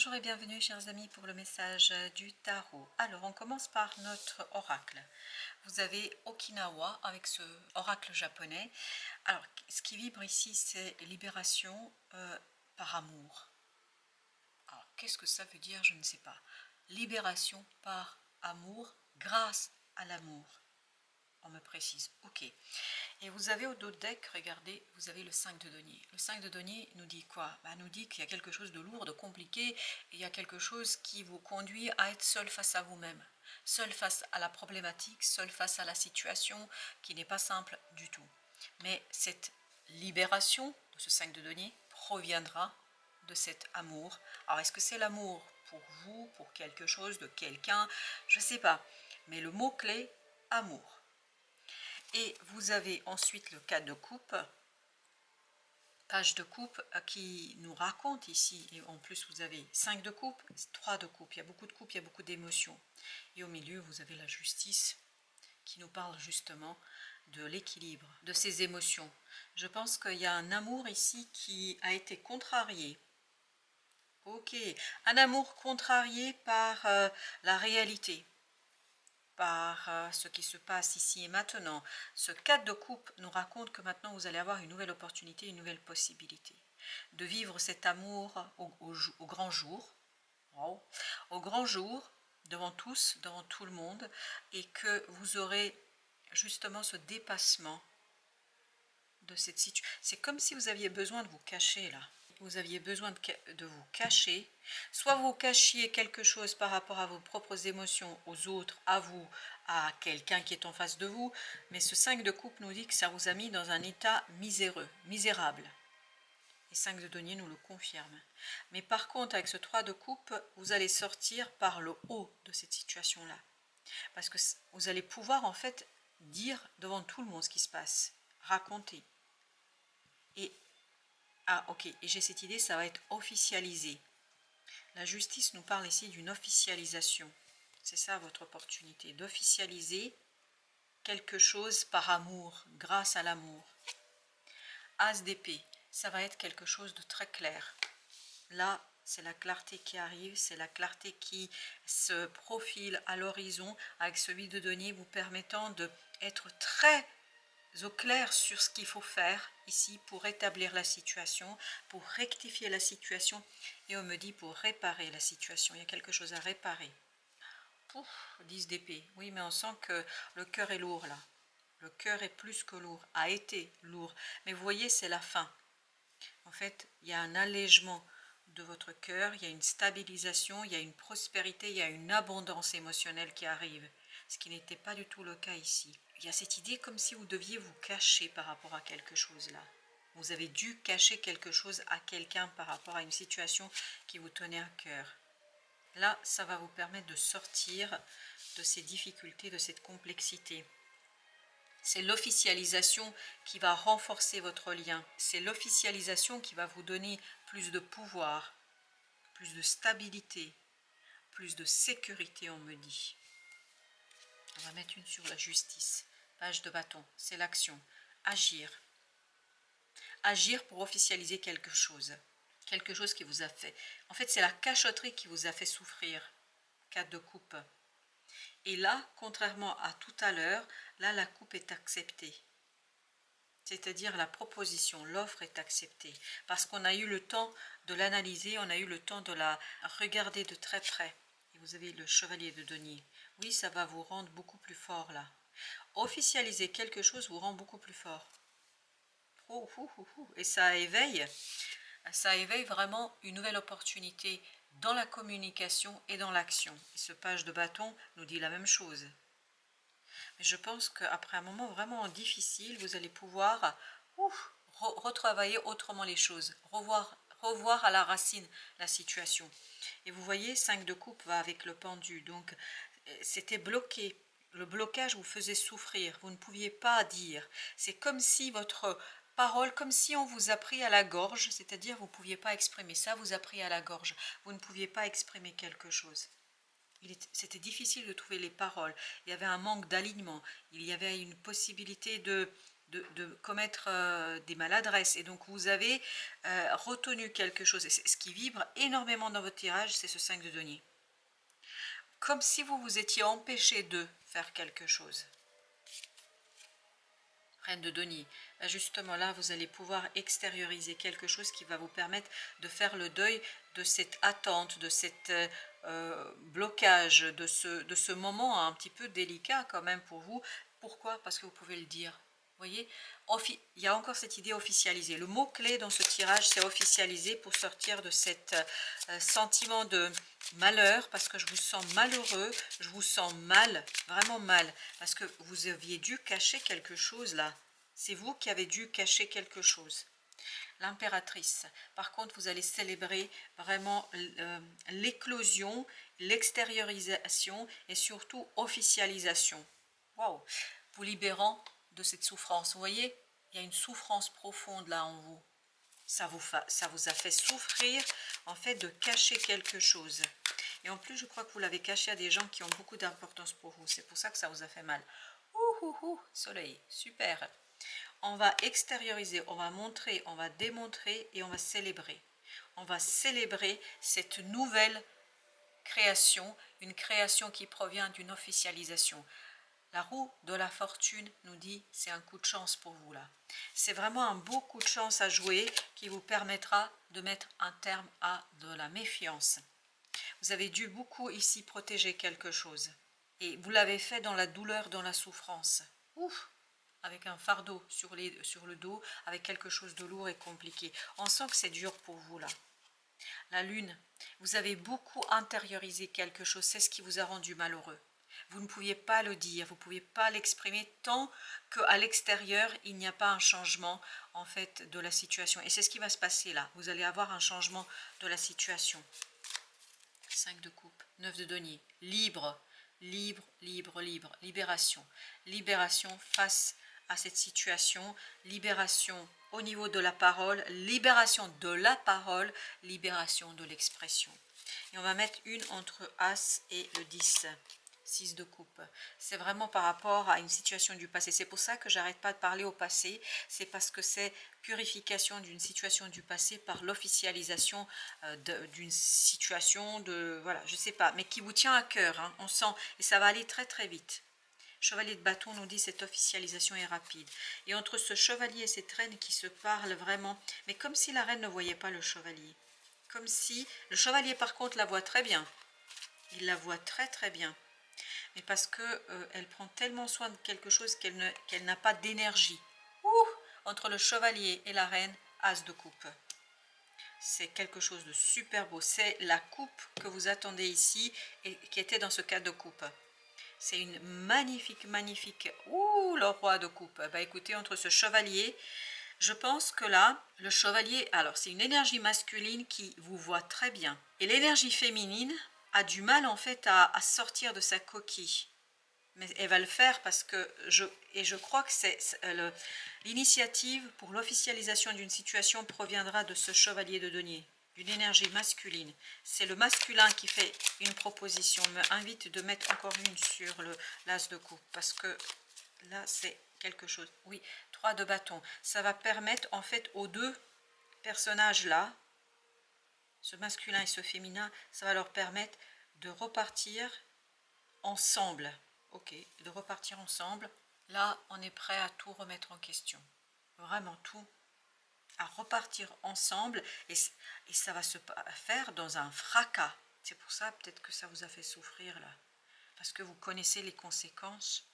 Bonjour et bienvenue chers amis pour le message du tarot. Alors on commence par notre oracle. Vous avez Okinawa avec ce oracle japonais. Alors ce qui vibre ici c'est libération par amour. Alors qu'est-ce que ça veut dire? Je ne sais pas. Libération par amour grâce à l'amour. On me précise, ok. Et vous avez au dos de deck, regardez, vous avez le 5 de denier. Le 5 de denier nous dit quoi? Nous dit qu'il y a quelque chose de lourd, de compliqué, et il y a quelque chose qui vous conduit à être seul face à vous-même, seul face à la problématique, seul face à la situation qui n'est pas simple du tout. Mais cette libération de ce 5 de denier proviendra de cet amour. Alors est-ce que c'est l'amour pour vous, pour quelque chose, de quelqu'un? Je ne sais pas. Mais le mot-clé, amour. Et vous avez ensuite le 4 de coupe, page de coupe qui nous raconte ici, et en plus vous avez 5 de coupe, 3 de coupe, il y a beaucoup de coupe, il y a beaucoup d'émotions. Et au milieu vous avez la justice qui nous parle justement de l'équilibre, de ces émotions. Je pense qu'il y a un amour ici qui a été contrarié. Ok, un amour contrarié par la réalité, par ce qui se passe ici et maintenant. Ce 4 de coupe nous raconte que maintenant vous allez avoir une nouvelle opportunité, une nouvelle possibilité de vivre cet amour au grand jour, wow, au grand jour, devant tous, devant tout le monde, et que vous aurez justement ce dépassement de cette situation. C'est comme si vous aviez besoin de vous cacher là. Vous aviez besoin de vous cacher, soit vous cachiez quelque chose par rapport à vos propres émotions, aux autres, à vous, à quelqu'un qui est en face de vous, mais ce 5 de coupe nous dit que ça vous a mis dans un état miséreux, misérable. Et 5 de denier nous le confirme. Mais par contre, avec ce 3 de coupe, vous allez sortir par le haut de cette situation-là. Parce que vous allez pouvoir en fait dire devant tout le monde ce qui se passe, raconter. Et ok, et j'ai cette idée, ça va être officialisé. La justice nous parle ici d'une officialisation. C'est ça votre opportunité, d'officialiser quelque chose par amour, grâce à l'amour. As d'épée, ça va être quelque chose de très clair. Là, c'est la clarté qui arrive, c'est la clarté qui se profile à l'horizon avec ce 8 de denier vous permettant d'être très au clair sur ce qu'il faut faire ici pour rétablir la situation, pour rectifier la situation, et on me dit pour réparer la situation, il y a quelque chose à réparer. Pouf, 10 d'épée, oui, mais on sent que le cœur est lourd là, le cœur est plus que lourd, a été lourd, mais vous voyez c'est la fin. En fait il y a un allègement de votre cœur, il y a une stabilisation, il y a une prospérité, il y a une abondance émotionnelle qui arrive, ce qui n'était pas du tout le cas ici. Il y a cette idée comme si vous deviez vous cacher par rapport à quelque chose là. Vous avez dû cacher quelque chose à quelqu'un par rapport à une situation qui vous tenait à cœur. Là, ça va vous permettre de sortir de ces difficultés, de cette complexité. C'est l'officialisation qui va renforcer votre lien. C'est l'officialisation qui va vous donner plus de pouvoir, plus de stabilité, plus de sécurité, on me dit. On va mettre une sur la justice. Page de bâton, c'est l'action. Agir. Agir pour officialiser quelque chose. Quelque chose qui vous a fait. En fait, c'est la cachotterie qui vous a fait souffrir. 4 de coupe. Et là, contrairement à tout à l'heure, là, la coupe est acceptée. C'est-à-dire la proposition, l'offre est acceptée. Parce qu'on a eu le temps de l'analyser, on a eu le temps de la regarder de très près. Et vous avez le chevalier de denier. Oui, ça va vous rendre beaucoup plus fort là. Officialiser quelque chose vous rend beaucoup plus fort. Et ça éveille vraiment une nouvelle opportunité dans la communication et dans l'action. Et ce page de bâton nous dit la même chose. Mais je pense qu'après un moment vraiment difficile, vous allez pouvoir retravailler autrement les choses, revoir à la racine la situation. Et vous voyez, 5 de coupe va avec le pendu, donc c'était bloqué. Le blocage vous faisait souffrir, vous ne pouviez pas dire. C'est comme si votre parole, comme si on vous a pris à la gorge, c'est-à-dire vous ne pouviez pas exprimer ça, vous a pris à la gorge. Vous ne pouviez pas exprimer quelque chose. C'était difficile de trouver les paroles, il y avait un manque d'alignement, il y avait une possibilité de commettre des maladresses. Et donc vous avez retenu quelque chose. Et ce qui vibre énormément dans votre tirage, c'est ce 5 de denier. Comme si vous vous étiez empêché de faire quelque chose. Reine de denier. Justement là, vous allez pouvoir extérioriser quelque chose qui va vous permettre de faire le deuil de cette attente, de cet blocage, de ce moment un petit peu délicat quand même pour vous. Pourquoi? Parce que vous pouvez le dire. Vous voyez, il y a encore cette idée officialisée. Le mot-clé dans ce tirage, c'est officialiser pour sortir de cet sentiment de malheur, parce que je vous sens malheureux, je vous sens mal, vraiment mal, parce que vous aviez dû cacher quelque chose là. C'est vous qui avez dû cacher quelque chose. L'impératrice. Par contre, vous allez célébrer vraiment l'éclosion, l'extériorisation et surtout officialisation. Waouh! Vous libérant de cette souffrance. Vous voyez, il y a une souffrance profonde là en vous. Ça vous a fait souffrir en fait de cacher quelque chose. Et en plus, je crois que vous l'avez caché à des gens qui ont beaucoup d'importance pour vous. C'est pour ça que ça vous a fait mal. Soleil, super. On va extérioriser, on va montrer, on va démontrer et on va célébrer. On va célébrer cette nouvelle création, une création qui provient d'une officialisation. La roue de la fortune nous dit c'est un coup de chance pour vous là. C'est vraiment un beau coup de chance à jouer qui vous permettra de mettre un terme à de la méfiance. Vous avez dû beaucoup ici protéger quelque chose. Et vous l'avez fait dans la douleur, dans la souffrance. Ouf! Avec un fardeau sur le dos, avec quelque chose de lourd et compliqué. On sent que c'est dur pour vous là. La lune, vous avez beaucoup intériorisé quelque chose, c'est ce qui vous a rendu malheureux. Vous ne pouviez pas le dire, vous ne pouviez pas l'exprimer tant qu'à l'extérieur, il n'y a pas un changement en fait de la situation. Et c'est ce qui va se passer là. Vous allez avoir un changement de la situation. 5 de coupe, 9 de denier, libre, libre, libre, libre, libération. Libération face à cette situation, libération au niveau de la parole, libération de la parole, libération de l'expression. Et on va mettre une entre As et le 10. 6 de coupe. C'est vraiment par rapport à une situation du passé. C'est pour ça que j'arrête pas de parler au passé. C'est parce que c'est purification d'une situation du passé par l'officialisation d'une situation de... Voilà, je sais pas, mais qui vous tient à cœur. Hein, on sent, et ça va aller très très vite. Chevalier de bâton nous dit cette officialisation est rapide. Et entre ce chevalier et cette reine qui se parlent vraiment, mais comme si la reine ne voyait pas le chevalier. Comme si... Le chevalier par contre la voit très bien. Il la voit très très bien. Mais parce que elle prend tellement soin de quelque chose qu'elle n'a pas d'énergie. Entre le chevalier et la reine, As de coupe. C'est quelque chose de super beau. C'est la coupe que vous attendez ici et qui était dans ce cas de coupe. C'est une magnifique, magnifique... le roi de coupe. Bah écoutez, entre ce chevalier, je pense que là, le chevalier... Alors, c'est une énergie masculine qui vous voit très bien. Et l'énergie féminine a du mal en fait à sortir de sa coquille. Mais elle va le faire parce que je crois que l'initiative pour l'officialisation d'une situation proviendra de ce chevalier de denier, d'une énergie masculine. C'est le masculin qui fait une proposition, me invite de mettre encore une sur l'as de coupe parce que là c'est quelque chose. Oui, 3 de bâton. Ça va permettre en fait aux deux personnages là, ce masculin et ce féminin, ça va leur permettre de repartir ensemble. Ok, de repartir ensemble. Là, on est prêt à tout remettre en question. Vraiment tout. À repartir ensemble. Et ça va se faire dans un fracas. C'est pour ça peut-être que ça vous a fait souffrir là. Parce que vous connaissez les conséquences.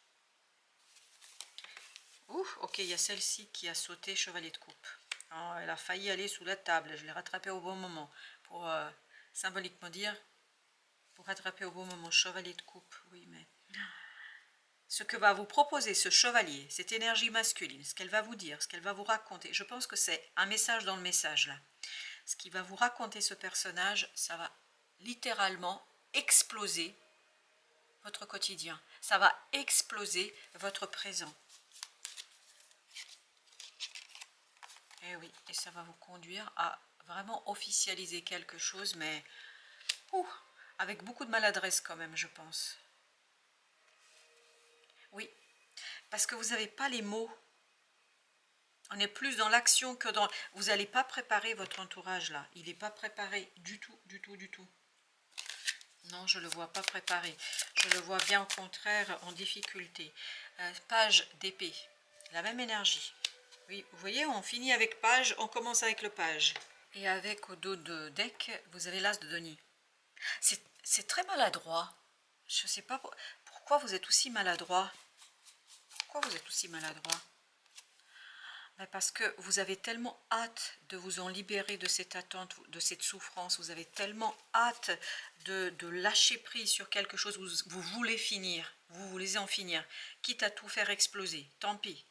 Ouf, ok, il y a celle-ci qui a sauté chevalier de coupe. Oh, elle a failli aller sous la table. Je l'ai rattrapée au bon moment. Pour symboliquement dire, pour rattraper au bon moment, chevalier de coupe. Oui, mais... Ce que va vous proposer ce chevalier, cette énergie masculine, ce qu'elle va vous dire, ce qu'elle va vous raconter, je pense que c'est un message dans le message là. Ce qui va vous raconter ce personnage, ça va littéralement exploser votre quotidien. Ça va exploser votre présent. Et oui, et ça va vous conduire à vraiment officialiser quelque chose, mais avec beaucoup de maladresse quand même, je pense. Oui, parce que vous n'avez pas les mots On est plus dans l'action que dans... Vous n'allez pas préparer votre entourage là. Il n'est pas préparé du tout, du tout, du tout. Non, je ne le vois pas préparé. Je le vois bien au contraire en difficulté. Page d'épée. La même énergie. Oui, vous voyez, on finit avec page, on commence avec le page. Et avec au dos de deck, vous avez l'as de denier. C'est très maladroit. Je ne sais pas pourquoi vous êtes aussi maladroit. Pourquoi vous êtes aussi maladroit? Parce que vous avez tellement hâte de vous en libérer de cette attente, de cette souffrance. Vous avez tellement hâte de lâcher prise sur quelque chose. Vous voulez finir. Vous voulez en finir. Quitte à tout faire exploser. Tant pis.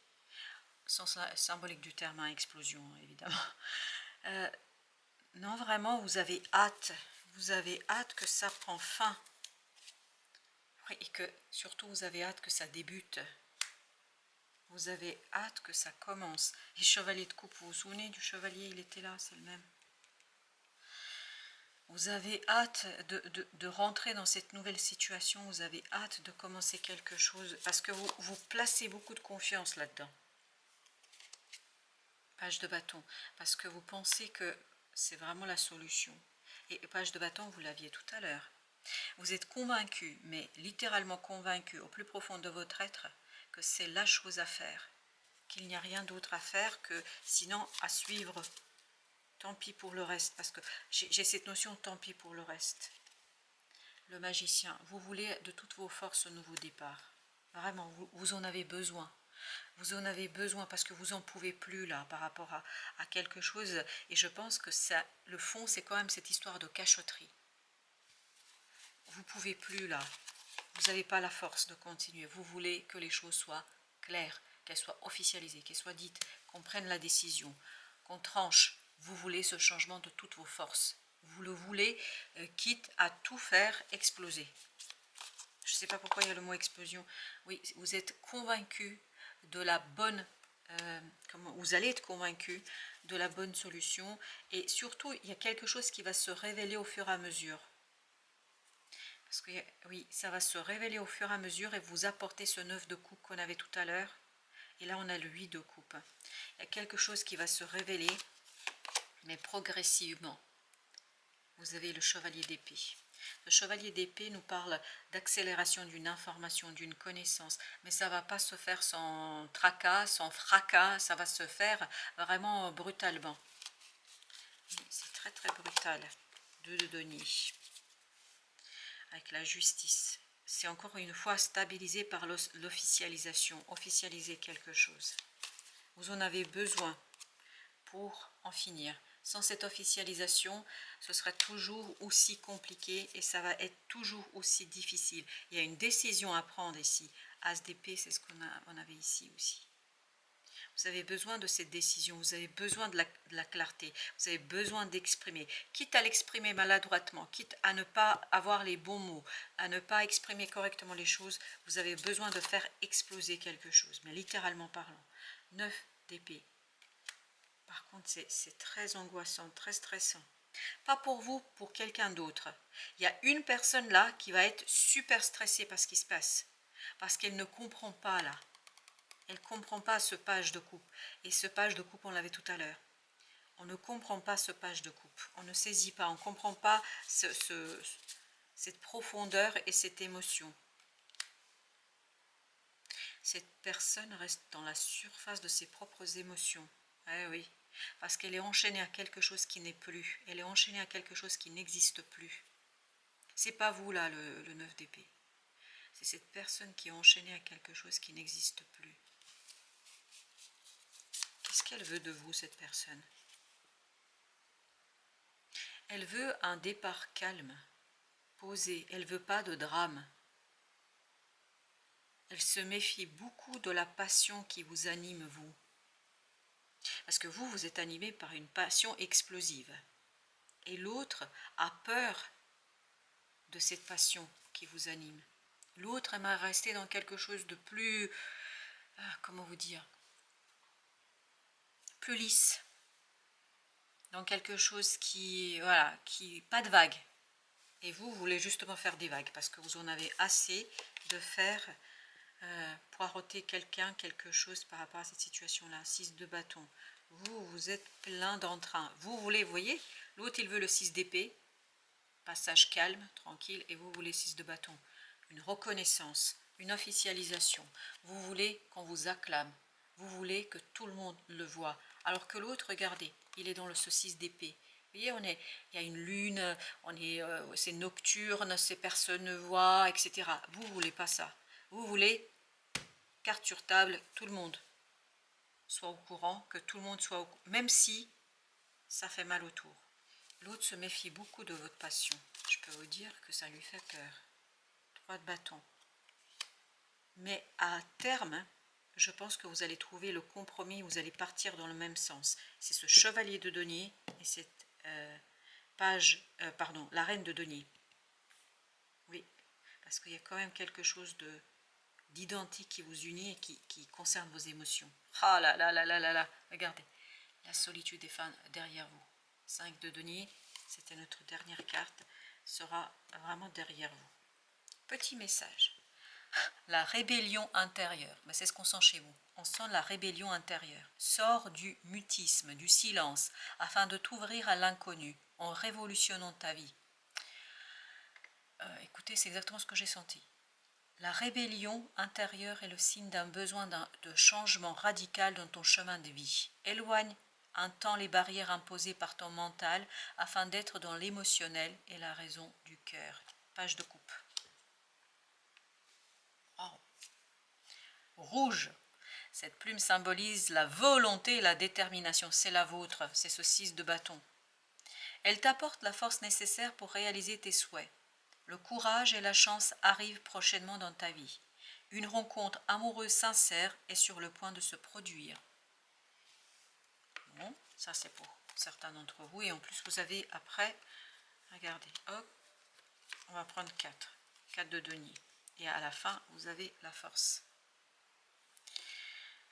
Sens symbolique du terme, hein, explosion, évidemment. Non, vraiment, vous avez hâte. Vous avez hâte que ça prenne fin. Et que, surtout, vous avez hâte que ça débute. Vous avez hâte que ça commence. Et chevalier de coupe, vous vous souvenez du chevalier, il était là, c'est le même. Vous avez hâte de rentrer dans cette nouvelle situation, vous avez hâte de commencer quelque chose, parce que vous placez beaucoup de confiance là-dedans. Page de bâton, parce que vous pensez que c'est vraiment la solution. Et page de bâton, vous l'aviez tout à l'heure. Vous êtes convaincu, mais littéralement convaincu au plus profond de votre être, que c'est la chose à faire, qu'il n'y a rien d'autre à faire que sinon à suivre. Tant pis pour le reste, parce que j'ai cette notion tant pis pour le reste. Le magicien, vous voulez de toutes vos forces un nouveau départ. Vraiment, vous en avez besoin. Vous en avez besoin parce que vous n'en pouvez plus là par rapport à quelque chose. Et je pense que ça, le fond, c'est quand même cette histoire de cachotterie. Vous ne pouvez plus là. Vous n'avez pas la force de continuer. Vous voulez que les choses soient claires, qu'elles soient officialisées, qu'elles soient dites, qu'on prenne la décision, qu'on tranche. Vous voulez ce changement de toutes vos forces. Vous le voulez, quitte à tout faire exploser. Je ne sais pas pourquoi il y a le mot explosion. Oui, vous êtes convaincu de la bonne... vous allez être convaincu de la bonne solution. Et surtout, il y a quelque chose qui va se révéler au fur et à mesure. Parce que oui, ça va se révéler au fur et à mesure et vous apporter ce 9 de coupe qu'on avait tout à l'heure. Et là, on a le 8 de coupe. Il y a quelque chose qui va se révéler, mais progressivement. Vous avez le chevalier d'épée. Le chevalier d'épée nous parle d'accélération d'une information, d'une connaissance. Mais ça ne va pas se faire sans tracas, sans fracas. Ça va se faire vraiment brutalement. C'est très très brutal. 2 de denier. Avec la justice. C'est encore une fois stabilisé par l'officialisation. Officialiser quelque chose. Vous en avez besoin pour en finir. Sans cette officialisation, ce sera toujours aussi compliqué et ça va être toujours aussi difficile. Il y a une décision à prendre ici. As d'épée, c'est ce qu'on avait ici aussi. Vous avez besoin de cette décision, vous avez besoin de la clarté, vous avez besoin d'exprimer. Quitte à l'exprimer maladroitement, quitte à ne pas avoir les bons mots, à ne pas exprimer correctement les choses, vous avez besoin de faire exploser quelque chose, mais littéralement parlant. 9 d'épée. Par contre, c'est très angoissant, très stressant. Pas pour vous, pour quelqu'un d'autre. Il y a une personne là qui va être super stressée par ce qui se passe. Parce qu'elle ne comprend pas là. Elle ne comprend pas ce page de coupe. Et ce page de coupe, on l'avait tout à l'heure. On ne comprend pas ce page de coupe. On ne saisit pas, on ne comprend pas cette profondeur et cette émotion. Cette personne reste dans la surface de ses propres émotions. Eh oui, parce qu'elle est enchaînée à quelque chose qui n'est plus. Elle est enchaînée à quelque chose qui n'existe plus. C'est pas vous là, le 9 d'épée. C'est cette personne qui est enchaînée à quelque chose qui n'existe plus. Qu'est-ce qu'elle veut de vous, cette personne? Elle veut un départ calme, posé. Elle ne veut pas de drame. Elle se méfie beaucoup de la passion qui vous anime, vous. Parce que vous, vous êtes animé par une passion explosive. Et l'autre a peur de cette passion qui vous anime. L'autre aimerait rester dans quelque chose de plus, comment vous dire, plus lisse. Dans quelque chose qui, voilà, pas de vagues. Et vous voulez justement faire des vagues parce que vous en avez assez de faire poireauter quelqu'un, quelque chose par rapport à cette situation-là. 6 de bâton. Vous êtes plein d'entrain. Vous voulez, vous voyez, l'autre il veut le 6 d'épée, passage calme, tranquille, et vous voulez 6 de bâton. Une reconnaissance, une officialisation. Vous voulez qu'on vous acclame. Vous voulez que tout le monde le voit. Alors que l'autre, regardez, il est dans le 6 d'épée. Vous voyez, il y a une lune, c'est nocturne, ces personnes ne voient, etc. Vous ne voulez pas ça. Vous voulez, carte sur table, tout le monde soit au courant, que tout le monde soit au courant, même si ça fait mal autour. L'autre se méfie beaucoup de votre passion. Je peux vous dire que ça lui fait peur. 3 de bâton. Mais à terme, je pense que vous allez trouver le compromis, vous allez partir dans le même sens. C'est ce chevalier de denier et cette la reine de denier. Oui, parce qu'il y a quand même quelque chose d'identique qui vous unit et qui concerne vos émotions. Ah là là là là là là, regardez, la solitude est derrière vous. 5 de denier, c'était notre dernière carte, sera vraiment derrière vous. Petit message. La rébellion intérieure, c'est ce qu'on sent chez vous. On sent la rébellion intérieure. Sors du mutisme, du silence, afin de t'ouvrir à l'inconnu, en révolutionnant ta vie. Écoutez, c'est exactement ce que j'ai senti. La rébellion intérieure est le signe d'un besoin de changement radical dans ton chemin de vie. Éloigne un temps les barrières imposées par ton mental afin d'être dans l'émotionnel et la raison du cœur. Page de coupe. Oh. Rouge. Cette plume symbolise la volonté et la détermination. C'est la vôtre, c'est ce 6 de bâton. Elle t'apporte la force nécessaire pour réaliser tes souhaits. Le courage et la chance arrivent prochainement dans ta vie. Une rencontre amoureuse sincère est sur le point de se produire. Bon, ça c'est pour certains d'entre vous. Et en plus, vous avez après, regardez, hop, on va prendre 4. 4 de denier. Et à la fin, vous avez la force.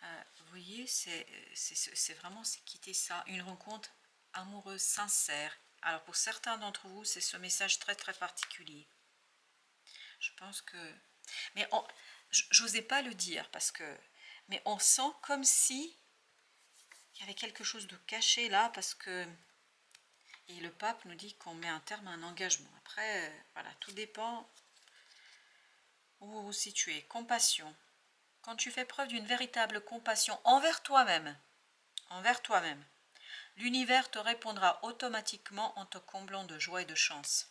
Vous voyez, c'est vraiment, c'est quitter ça. Une rencontre amoureuse sincère. Alors pour certains d'entre vous, c'est ce message très très particulier. Je pense que... Mais j'osais pas le dire parce que... Mais on sent comme si il y avait quelque chose de caché là parce que... Et le pape nous dit qu'on met un terme à un engagement. Après, voilà, tout dépend où vous vous situez. Compassion. Quand tu fais preuve d'une véritable compassion envers toi-même, l'univers te répondra automatiquement en te comblant de joie et de chance.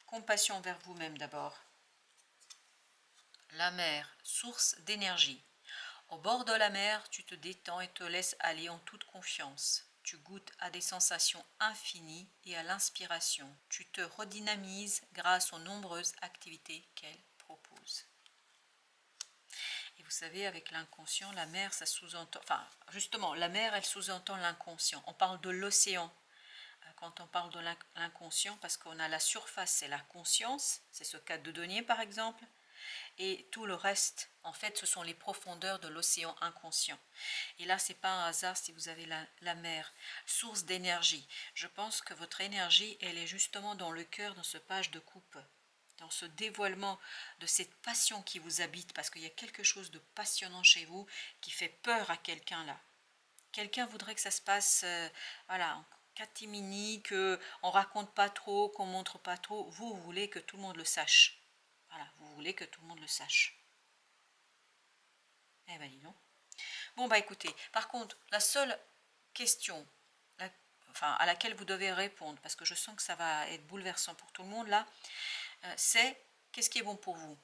Compassion envers vous-même d'abord. La mer, source d'énergie. Au bord de la mer, tu te détends et te laisses aller en toute confiance. Tu goûtes à des sensations infinies et à l'inspiration. Tu te redynamises grâce aux nombreuses activités qu'elle propose. Et vous savez, avec l'inconscient, la mer, ça sous-entend... Enfin, justement, la mer, elle sous-entend l'inconscient. On parle de l'océan quand on parle de l'inconscient, parce qu'on a la surface, c'est la conscience, c'est ce cas de denier par exemple, et tout le reste, en fait, ce sont les profondeurs de l'océan inconscient. Et là, c'est pas un hasard si vous avez la mer, source d'énergie. Je pense que votre énergie, elle est justement dans le cœur, dans ce page de coupe, dans ce dévoilement de cette passion qui vous habite, parce qu'il y a quelque chose de passionnant chez vous qui fait peur à quelqu'un là. Quelqu'un voudrait que ça se passe, voilà, en catimini, qu'on ne raconte pas trop, qu'on ne montre pas trop. Vous voulez que tout le monde le sache. Voilà, vous voulez que tout le monde le sache. Eh ben dis donc. Bon bah écoutez, par contre, la seule question à laquelle vous devez répondre, parce que je sens que ça va être bouleversant pour tout le monde là, c'est qu'est-ce qui est bon pour vous?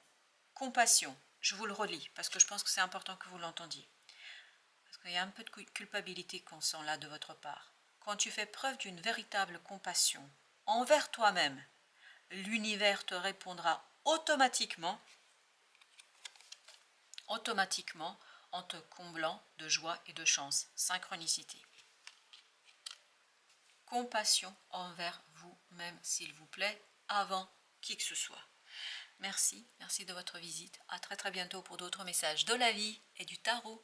Compassion, je vous le relis, parce que je pense que c'est important que vous l'entendiez. Parce qu'il y a un peu de culpabilité qu'on sent là de votre part. Quand tu fais preuve d'une véritable compassion envers toi-même, l'univers te répondra automatiquement en te comblant de joie et de chance. Synchronicité. Compassion envers vous-même, s'il vous plaît, avant qui que ce soit. Merci de votre visite. À très très bientôt pour d'autres messages de la vie et du tarot.